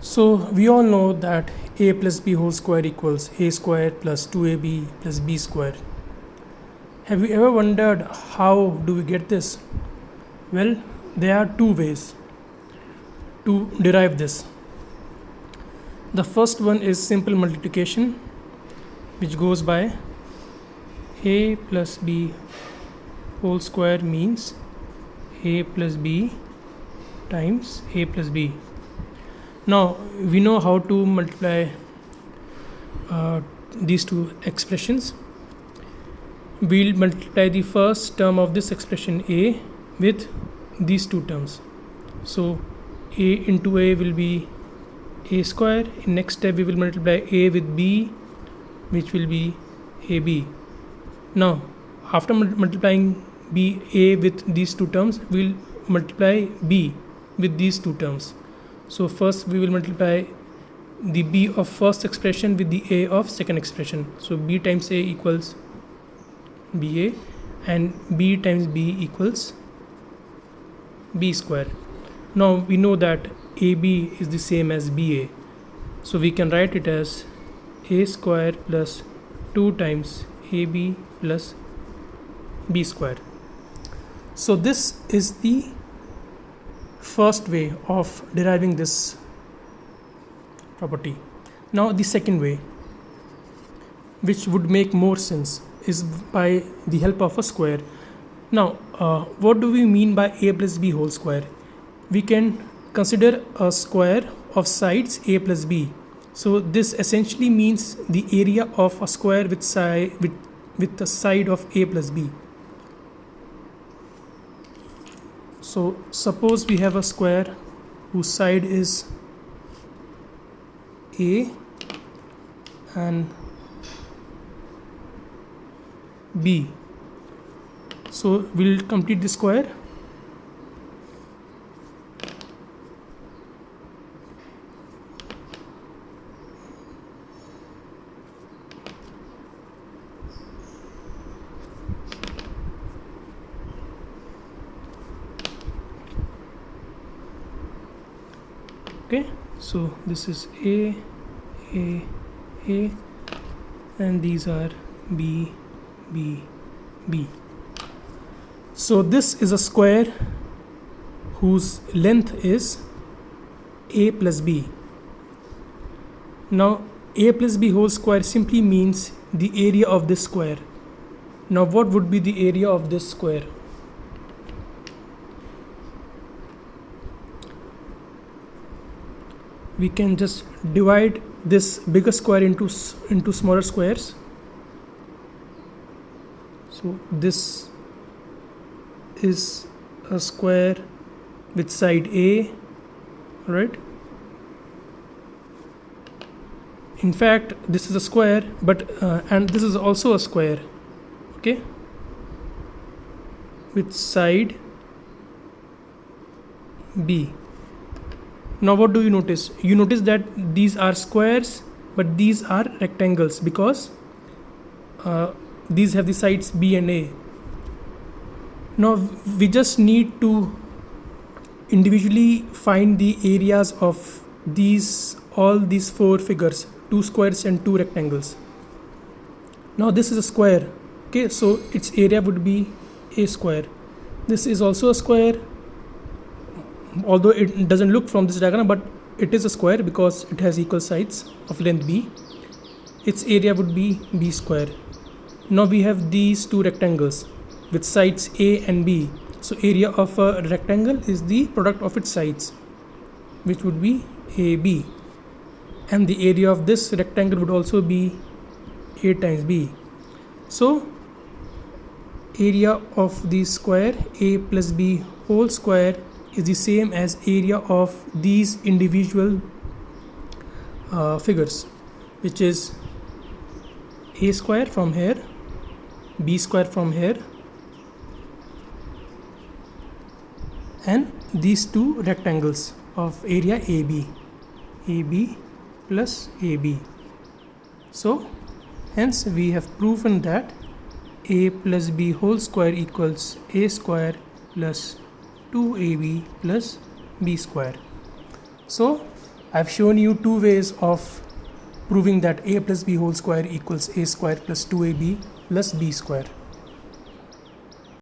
So we all know that a plus b whole square equals a square plus 2ab plus b square. Have you ever wondered how do we get this? Well, there are two ways to derive this. The first one is simple multiplication, which goes by a plus b whole square means a plus b times a plus b. Now we know how to multiply these two expressions. We'll multiply the first term of this expression a with these two terms. So a into a will be a square. In next step we will multiply a with b, which will be ab. Now after multiplying b a with these two terms, we'll multiply b with these two terms. So first we will multiply the b of first expression with the a of second expression. So b times a equals ba, and b times b equals b square. Now we know that ab is the same as ba, so we can write it as a square plus 2 times ab plus b square. So this is the first way of deriving this property. Now the second way, which would make more sense, is by the help of a square. Now what do we mean by a plus b whole square? We can consider a square of sides a plus b. So this essentially means the area of a square with the side of a plus b. So suppose we have a square whose side is a and b. So we'll complete the square. Okay, so this is a, and these are b, b, b. So this is a square whose length is a plus b. Now a plus b whole square simply means the area of this square. Now what would be the area of this square? We can just divide this bigger square into smaller squares. So this is a square with side a, right? In fact, this is a square, but and this is also a square, okay, with side b. Now what do you notice? You notice that these are squares, but these are rectangles because these have the sides b and a. Now we just need to individually find the areas of all these four figures, 2 squares and 2 rectangles. Now this is a square, okay, so its area would be a square. This is also a square, although it doesn't look from this diagram, but it is a square because it has equal sides of length b. Its area would be b square. Now we have these 2 rectangles with sides a and b. So area of a rectangle is the product of its sides, which would be ab, and the area of this rectangle would also be a times b. So area of the square a plus b whole square is the same as area of these individual figures, which is a square from here, b square from here, and these 2 rectangles of area ab plus ab. So hence we have proven that a plus b whole square equals a square plus 2ab plus b square. So I've shown you two ways of proving that a plus b whole square equals a square plus 2ab plus b square.